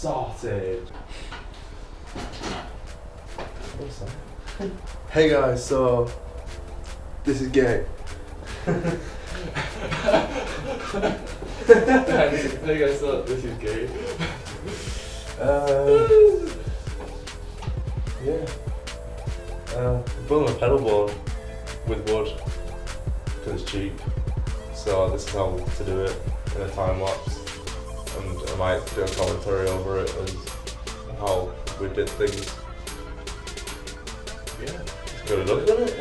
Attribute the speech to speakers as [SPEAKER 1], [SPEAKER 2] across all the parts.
[SPEAKER 1] Sorted. Hey guys, so this is gay.
[SPEAKER 2] Hey guys, so this is gay.
[SPEAKER 1] Building a pedal board with wood because it's cheap. So this is how to do it in a time lapse, and I might do a commentary over it as how we did things. Yeah, it's good enough, isn't it?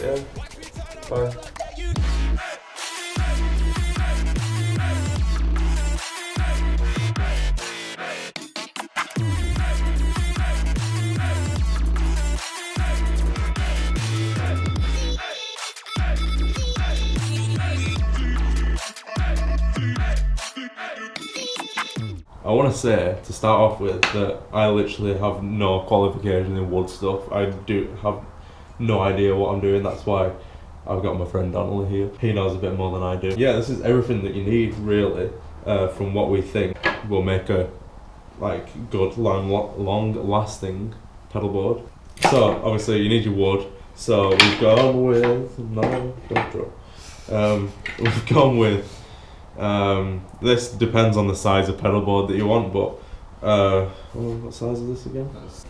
[SPEAKER 1] Yeah. Bye. I want to say, to start off with, that I literally have no qualification in wood stuff. I do have no idea what I'm doing, that's why I've got my friend Donnelly here. He knows a bit more than I do. Yeah, this is everything that you need, really, from what we think will make a good, long-lasting pedal board. So, obviously, you need your wood. So, we've gone with... No, don't draw. We've gone with... this depends on the size of pedal board that you want, but what size is this again?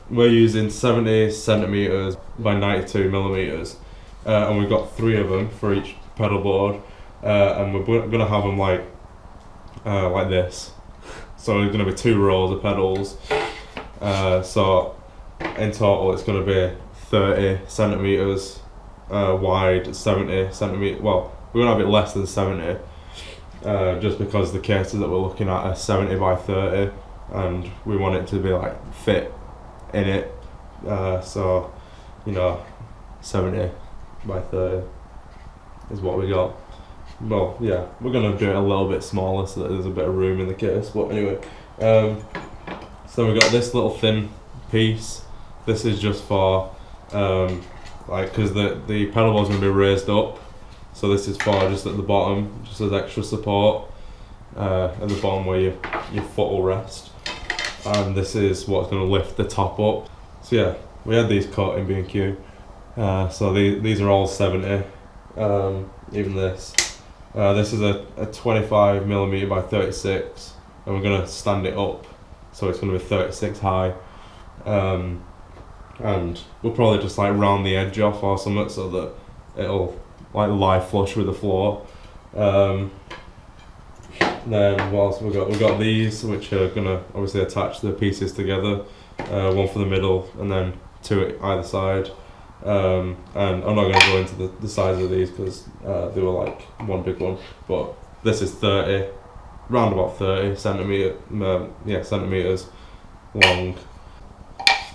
[SPEAKER 1] We're using 70 centimeters by 92 millimeters, and we've got 3 of them for each pedal board, and we're gonna have them like this. So there's gonna be 2 rows of pedals. So in total, it's gonna be 30 centimeters wide, 70 centimeters. Well, we're gonna have it less than 70. Just because the cases that we're looking at are 70 by 30 and we want it to be like fit in it, so 70 by 30 is what we got. Well, yeah, we're gonna do it a little bit smaller so that there's a bit of room in the case, but anyway, so we got this little thin piece. This is just for because the pedal board's gonna be raised up. So this is for just at the bottom, just as extra support at the bottom where your foot will rest. And this is what's going to lift the top up. So yeah, we had these cut in B&Q. So these are all 70, even this. This is a 25 millimeter by 36, and we're going to stand it up. So it's going to be 36 high. And we'll probably just like round the edge off or something so that it'll lie flush with the floor. Then what else we got? We've got these, which are gonna obviously attach the pieces together. One for the middle and then 2 at either side. And I'm not gonna go into the size of these because they were like one big one. But this is 30, round about 30 centimeters long.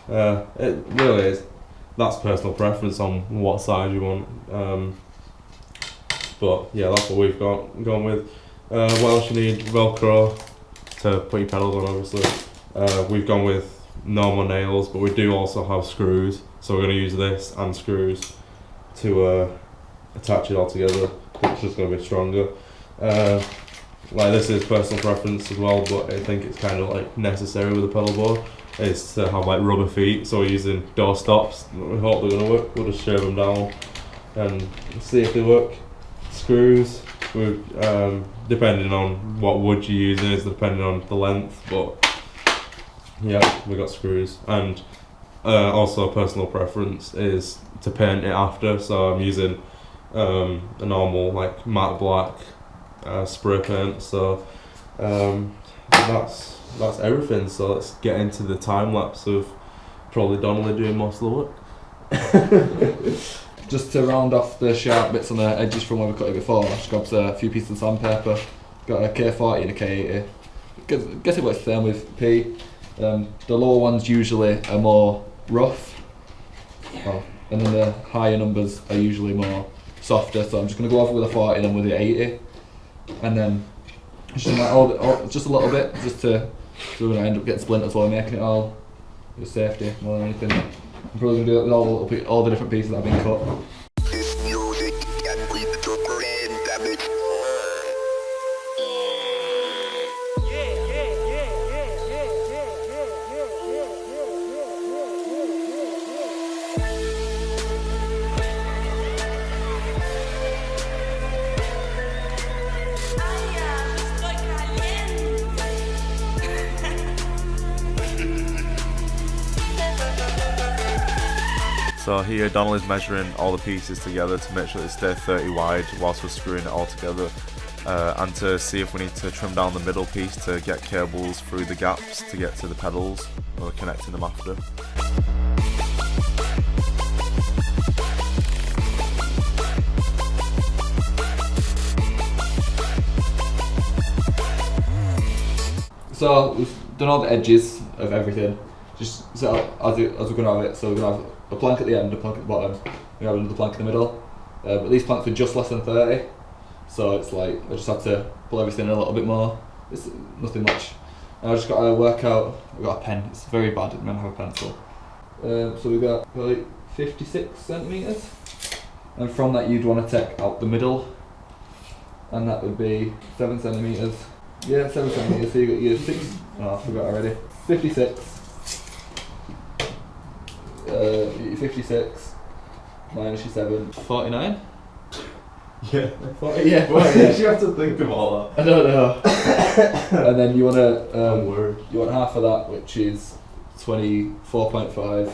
[SPEAKER 1] It really is. That's personal preference on what size you want. But yeah, that's what we've gone with. What else you need? Velcro to put your pedals on, obviously. We've gone with normal nails, but we do also have screws. So we're going to use this and screws to attach it all together, which is going to be stronger. This is personal preference as well, but I think it's kind of like necessary with a pedal board. Is to have like rubber feet, so we're using door stops. We hope they're going to work. We'll just shave them down and see if they work. Screws, depending on what wood you're using, is depending on the length, but yeah, we got screws. And also personal preference is to paint it after, so I'm using a normal like matte black spray paint. So that's everything. So let's get into the time lapse of probably Donnelly doing most of the work.
[SPEAKER 2] Just to round off the sharp bits on the edges from where we cut it before, I just grabbed a few pieces of sandpaper. Got a K40 and a K80. Guess it works the same with P. The lower ones usually are more rough, and then the higher numbers are usually more softer. So I'm just going to go over with a 40 and then with the 80, and then just a little bit, so we're going to end up getting splinters while we're making it all. Just safety more than anything. I'm probably going to do it with all the different pieces that have been cut.
[SPEAKER 3] Yeah.
[SPEAKER 1] So here Donald is measuring all the pieces together to make sure they stay 30 wide whilst we're screwing it all together, and to see if we need to trim down the middle piece to get cables through the gaps to get to the pedals when we're connecting them after.
[SPEAKER 2] So we've done all the edges of everything, just set up as we're going to have it. So we're going to have a plank at the end, a plank at the bottom, we have another plank in the middle. But these planks were just less than 30, so it's like I just had to pull everything in a little bit more. It's nothing much. And I just got to work out, I've got a pen, it's very bad, I'm going to have a pencil. So we've got like 56 centimetres, and from that you'd want to take out the middle, and that would be 7 centimetres. Yeah, 7 centimetres, so you got your 6, oh I forgot already, 56, 56 minus your 7, 49?
[SPEAKER 1] Yeah.
[SPEAKER 2] 40, yeah, 40,
[SPEAKER 1] Why
[SPEAKER 2] yeah.
[SPEAKER 1] did you have to think of all that?
[SPEAKER 2] I don't know. And then you want to, you want half of that, which is 24.5,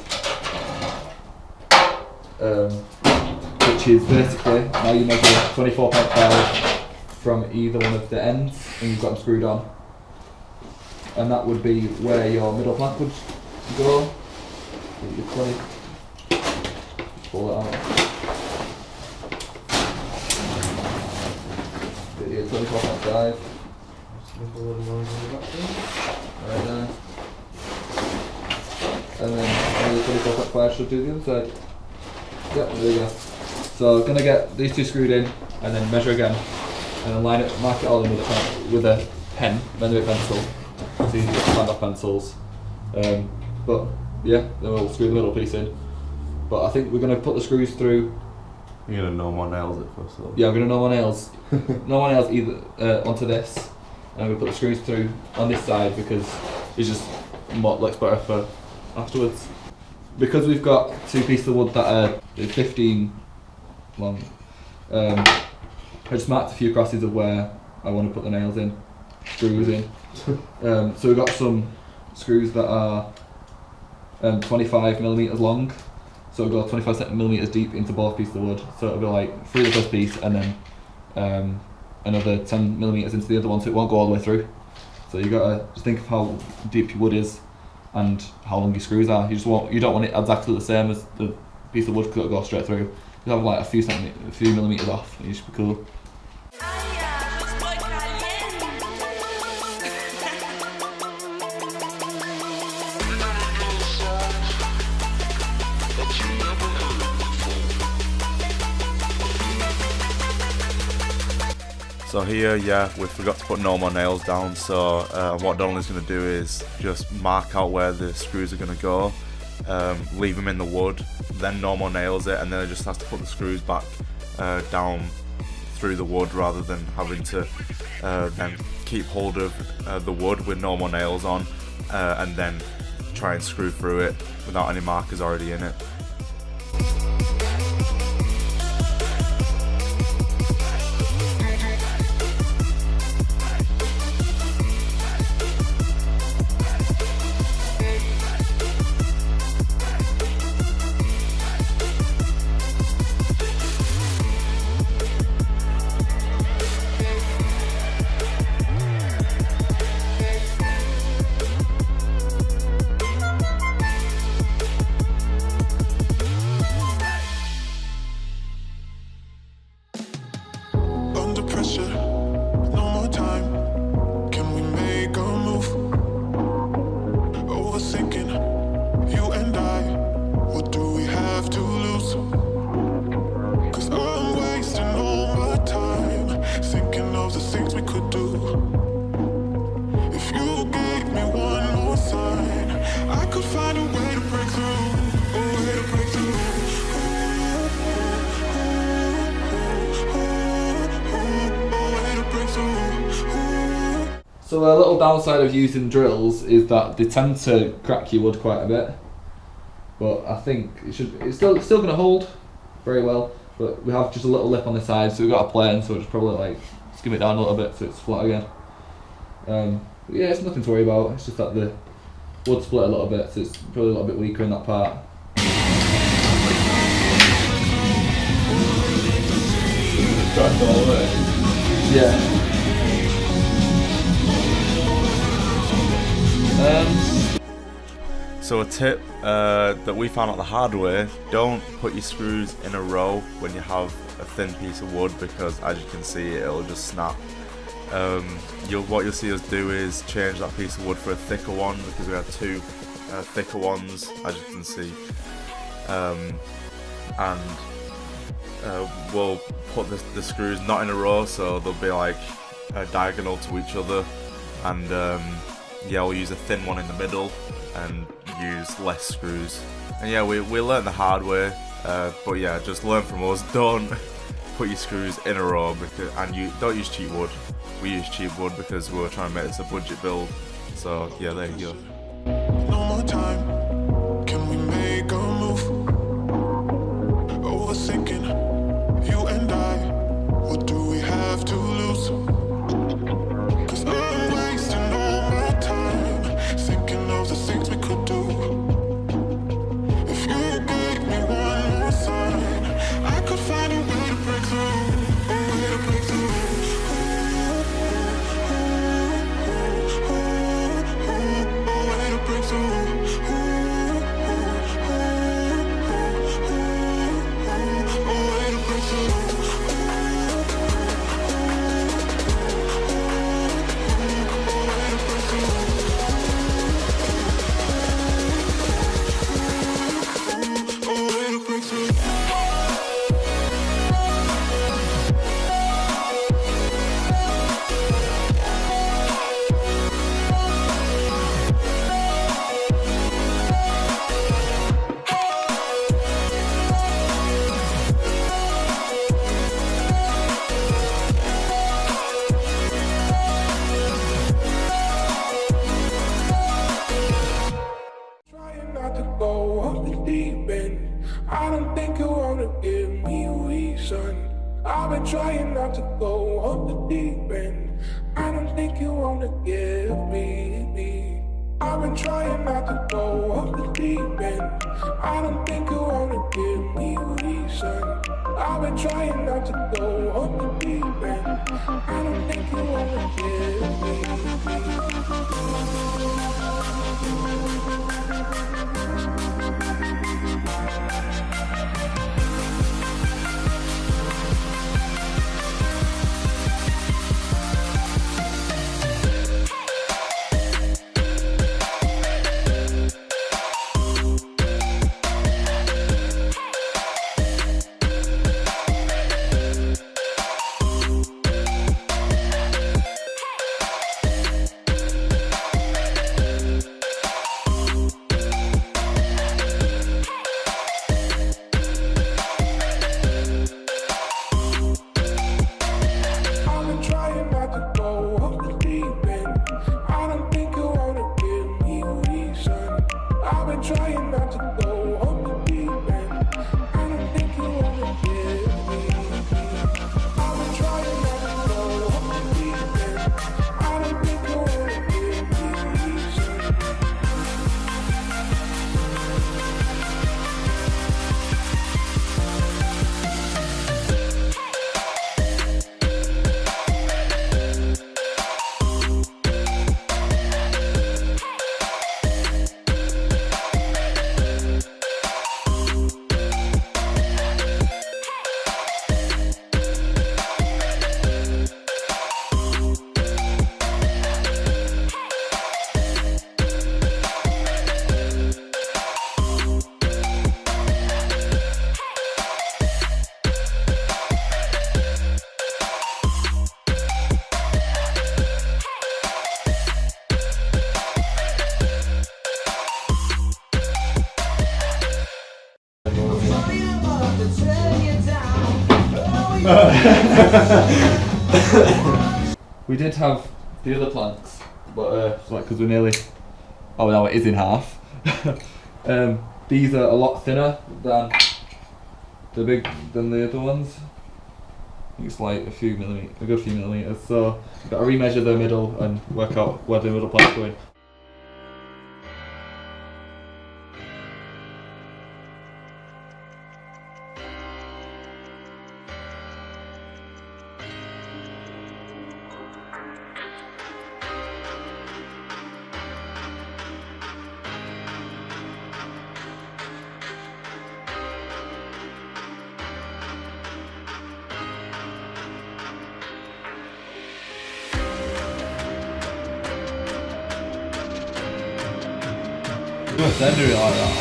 [SPEAKER 2] which is basically, now you measure 24.5 from either one of the ends, and you've got them screwed on, and that would be where your middle plank would go. Your 20. Pull it out. Get your 24.5. Right there. And then the 24.5 should do the other side. Yep, there you go. So gonna get these two screwed in, and then measure again. And then line it, mark it all in with a pen, then do a pencil. It's easy to find off pencils. But yeah, then we'll screw the middle piece in. But I think we're going to put the screws through.
[SPEAKER 1] You're going to no more nails it first though?
[SPEAKER 2] Yeah, I'm going to no more nails. No more nails either onto this. And I'm going to put the screws through on this side because it's just what looks better for afterwards. Because we've got two pieces of wood that are 15 long, I just marked a few crosses of where I want to put the nails in, screws in. So we've got some screws that are 25mm long, so it'll go 25mm deep into both pieces of wood. So it'll be like through the first piece and then another 10mm into the other one, so it won't go all the way through. So you gotta just think of how deep your wood is and how long your screws are. You don't want it exactly the same as the piece of wood because it'll go straight through. You have like a few millimeters off, and you should be cool.
[SPEAKER 1] So here, yeah, we forgot to put no more nails down, so what Donald is going to do is just mark out where the screws are going to go, leave them in the wood, then no more nails it, and then it just has to put the screws back down through the wood rather than having to then keep hold of the wood with no more nails on, and then try and screw through it without any markers already in it.
[SPEAKER 2] So a little downside of using drills is that they tend to crack your wood quite a bit, but I think it's still going to hold very well. But we have just a little lip on the side, so we've got a plane, so it's probably like skim it down a little bit so it's flat again. But yeah, it's nothing to worry about. It's just that the wood split a little bit, so it's probably a little bit weaker in that part.
[SPEAKER 1] Drive all the way.
[SPEAKER 2] Yeah.
[SPEAKER 1] So a tip that we found out the hard way, don't put your screws in a row when you have a thin piece of wood, because as you can see it'll just snap. What you'll see us do is change that piece of wood for a thicker one, because we have two thicker ones, as you can see, and we'll put the screws not in a row, so they'll be like diagonal to each other, and yeah, we'll use a thin one in the middle and use less screws. And yeah, we learned the hard way, but yeah, just learn from us. Don't put your screws in a row, and you don't use cheap wood. We use cheap wood because we were trying to make this a budget build. So yeah, there you go.
[SPEAKER 3] No more time. Can we make a move? Overthinking, you and I. What do we have to lose? 'Cause I'm wasting all my time thinking of the things we could do. If you gave me one more sign, I could find a way to break through. A way to break through. I don't think you wanna give me a reason. I've been trying not to go off the deep end. I don't think you wanna give me. I've been trying not to go off the deep end. I don't think you wanna give me a reason. I've been trying not to go off the deep end. I don't think you wanna give trying not to go off the deep end. I don't think you wanna give me. I've been trying not to go off the deep end. I don't think you wanna give me a reason.
[SPEAKER 2] We did have the other planks, but it's like because we're nearly. Oh, no, it is in half. These are a lot thinner than the other ones. I think it's like a good few millimeters. So we've got to remeasure the middle and work out where the middle plank's going. Then do it like that,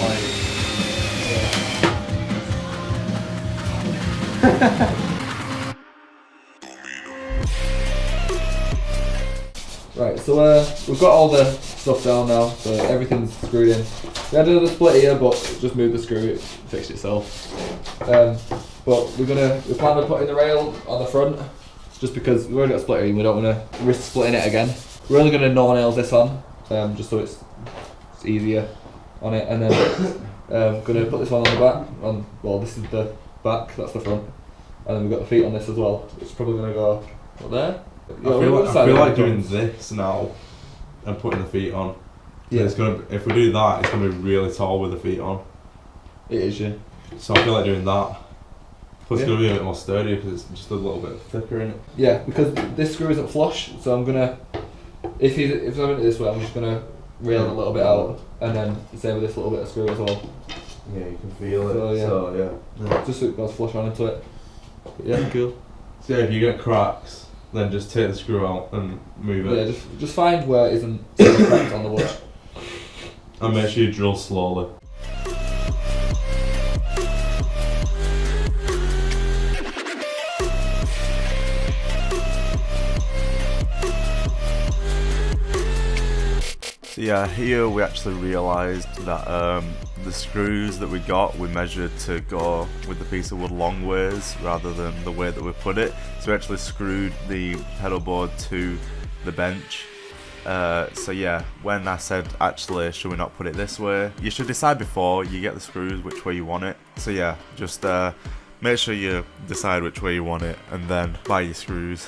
[SPEAKER 2] Right, so we've got all the stuff down now, so everything's screwed in. We had another split here, but just moved the screw, it fixed itself. But we plan on putting the rail on the front, just because we've already got a split here and we don't want to risk splitting it again. We're only going to no-nail this on, just so it's easier on it, and then going to put this one on the back. Well, this is the back, that's the front, and then we've got the feet on this as well. It's probably going to go up there.
[SPEAKER 1] I feel like doing this now and putting the feet on. Yeah. It's gonna. If we do that, it's gonna be really tall with the feet on.
[SPEAKER 2] It is, yeah.
[SPEAKER 1] So I feel like doing that. Plus, it's gonna be a bit more sturdy because it's just a little bit thicker in it.
[SPEAKER 2] Yeah, because this screw isn't flush, so I'm gonna. If I'm doing it this way, I'm just gonna rail it a little bit out, and then same with this little bit of screw as well.
[SPEAKER 1] Yeah, you can feel it.
[SPEAKER 2] So yeah. Just so it goes flush on into it. But yeah, cool.
[SPEAKER 1] So yeah, if you get cracks, then just take the screw out and move it.
[SPEAKER 2] Yeah, just find where it isn't cracked on the wood.
[SPEAKER 1] And make sure you drill slowly. So yeah, here we actually realised that the screws that we got, we measured to go with the piece of wood long ways rather than the way that we put it. So we actually screwed the pedal board to the bench. So yeah, when I said actually should we not put it this way, you should decide before you get the screws which way you want it. So yeah, just make sure you decide which way you want it and then buy your screws.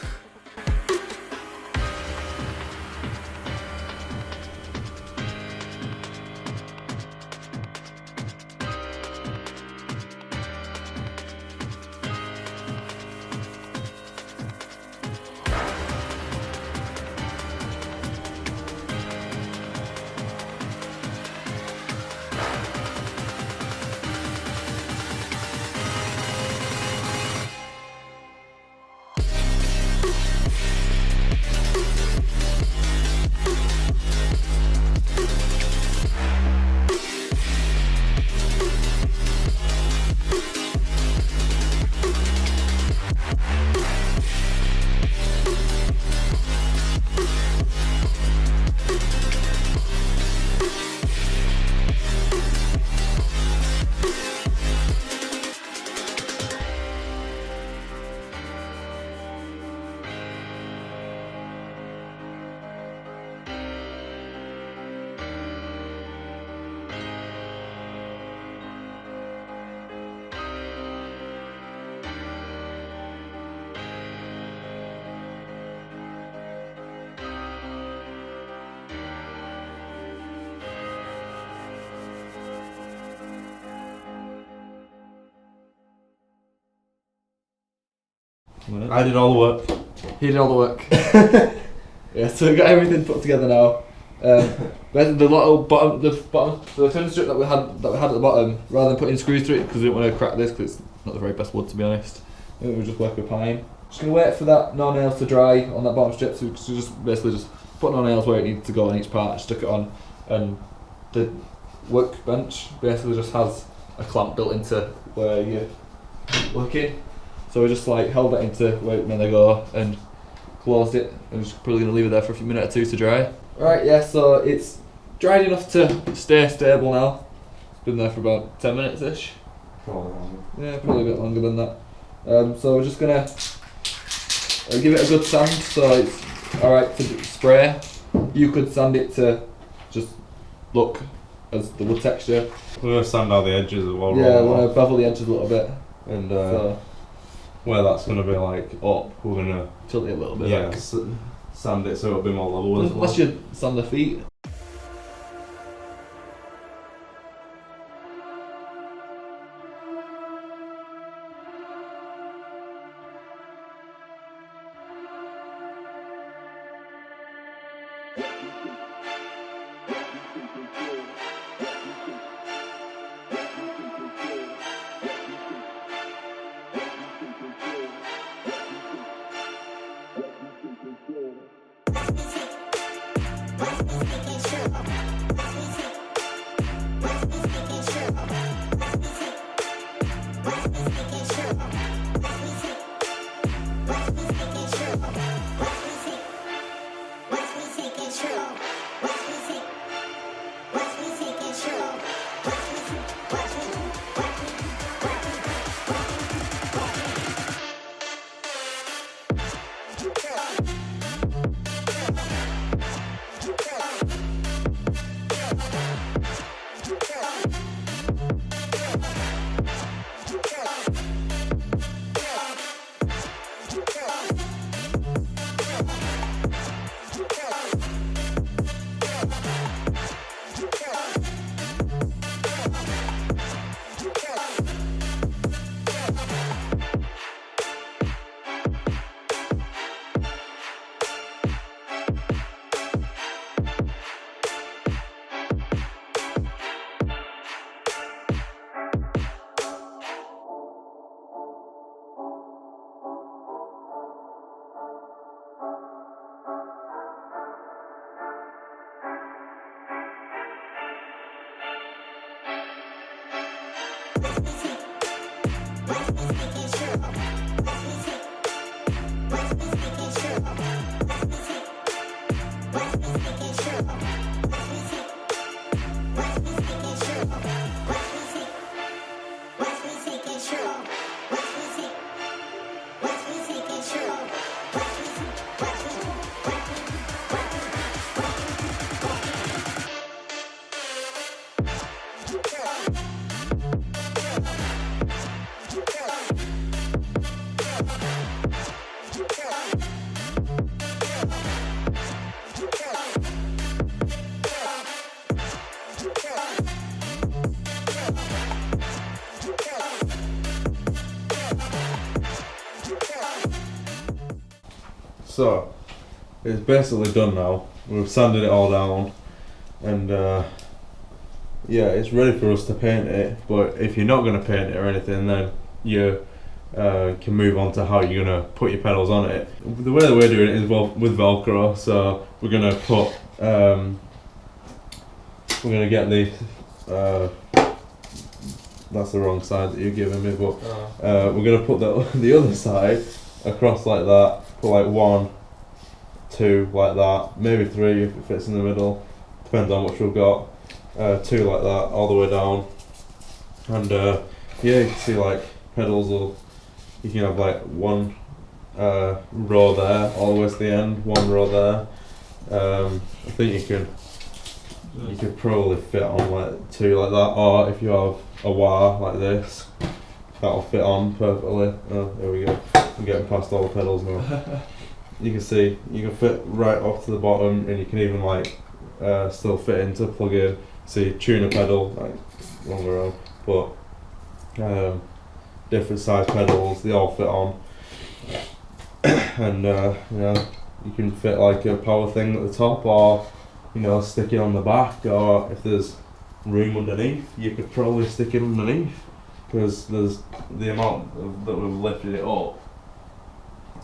[SPEAKER 1] I did all the work.
[SPEAKER 2] He did all the work. Yeah, so we got everything put together now. But the bottom, the thin strip that we had at the bottom, rather than putting screws through it because we didn't want to crack this because it's not the very best wood, to be honest. I think we'll just work with pine. Just gonna wait for that no nails to dry on that bottom strip. So just basically just put no nails where it needs to go on each part, stick it on, and the workbench basically just has a clamp built into where you're working. So we just like held that into where it may go and closed it. I'm just probably going to leave it there for a few minutes or two to dry. Right, yeah, so it's dried enough to stay stable now. It's been there for about 10 minutes-ish.
[SPEAKER 1] Probably longer.
[SPEAKER 2] Yeah, probably a bit longer than that. So we're just going to give it a good sand so it's alright to spray. You could sand it to just look as the wood texture.
[SPEAKER 1] We're going to sand out the edges as well.
[SPEAKER 2] Yeah, we want to bevel the edges a little bit.
[SPEAKER 1] And where that's going to be like up, we're going to
[SPEAKER 2] tilt it a little bit.
[SPEAKER 1] Yeah, sand it so it'll be more level as well.
[SPEAKER 2] Unless you sand the feet.
[SPEAKER 1] So, it's basically done now. We've sanded it all down, and yeah, it's ready for us to paint it. But if you're not going to paint it or anything, then you can move on to how you're going to put your pedals on it. The way that we're doing it is with Velcro. So we're going to put, we're going to get the, that's the wrong side that you're giving me, but we're going to put the other side across like that. Put like 1, 2 like that, maybe 3 if it fits in the middle, depends on what we've got. 2 like that, all the way down, and yeah, you can see like pedals you can have like 1 row there, all the way to the end, 1 row there. I think you could probably fit on like 2 like that, or if you have a wire like this, that'll fit on perfectly. Oh, there we go. I'm getting past all the pedals now. You can see you can fit right off to the bottom, and you can even like still fit into plug in. See, tuner pedal, like longer on, but different size pedals, they all fit on. And you know, you can fit like a power thing at the top, or you know, stick it on the back, or if there's room underneath, you could probably stick it underneath, because there's the amount that we've lifted it up.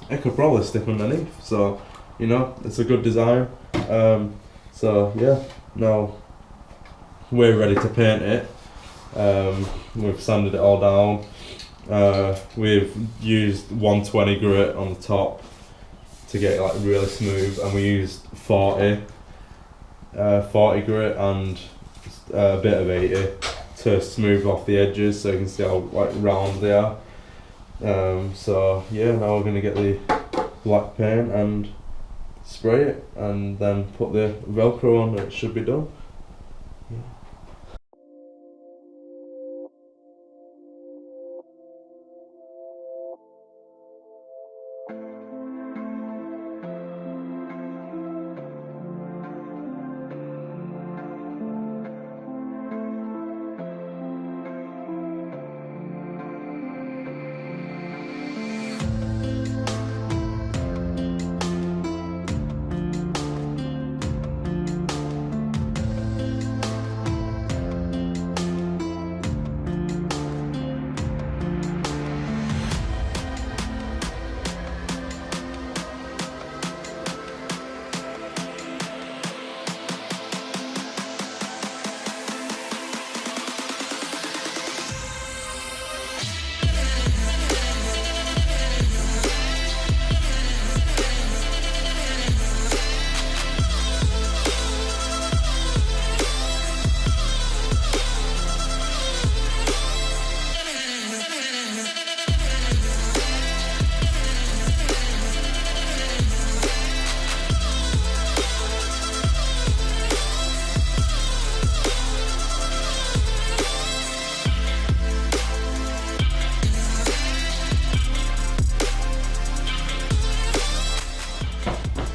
[SPEAKER 1] It could probably stick underneath, so you know, it's a good design. So yeah, now we're ready to paint it. We've sanded it all down. We've used 120 grit on the top to get it like really smooth, and we used 40 grit and a bit of 80 to smooth off the edges, so you can see how like round they are. So yeah, now we're going to get the black paint and spray it, and then put the Velcro on, and it should be done. Yeah.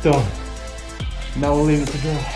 [SPEAKER 2] Done. Now we'll leave it to dry.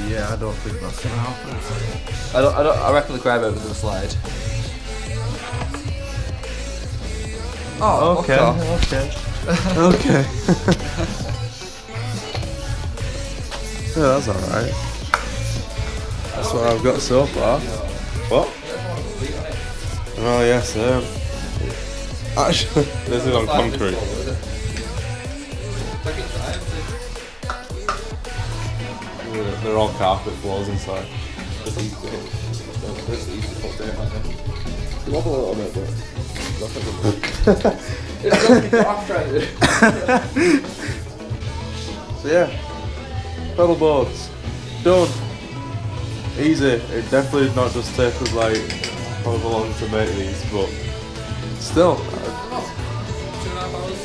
[SPEAKER 1] Yeah, I don't think that's gonna happen.
[SPEAKER 2] I reckon the crybaby's gonna slide. Oh,
[SPEAKER 1] Okay, okay. Okay. Yeah, that's alright. That's what I've got so far. What? Oh, yes, actually, this is on concrete. They're all carpet floors inside.
[SPEAKER 2] Wobble a little bit, but it's off trying to.
[SPEAKER 1] So yeah, pedal boards done. Easy. It definitely did not just take us like however long to make these, but still,
[SPEAKER 2] 2.5 hours.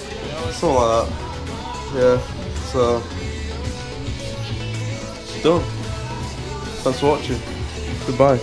[SPEAKER 1] something like that. Yeah. So done. Thanks for watching. Goodbye.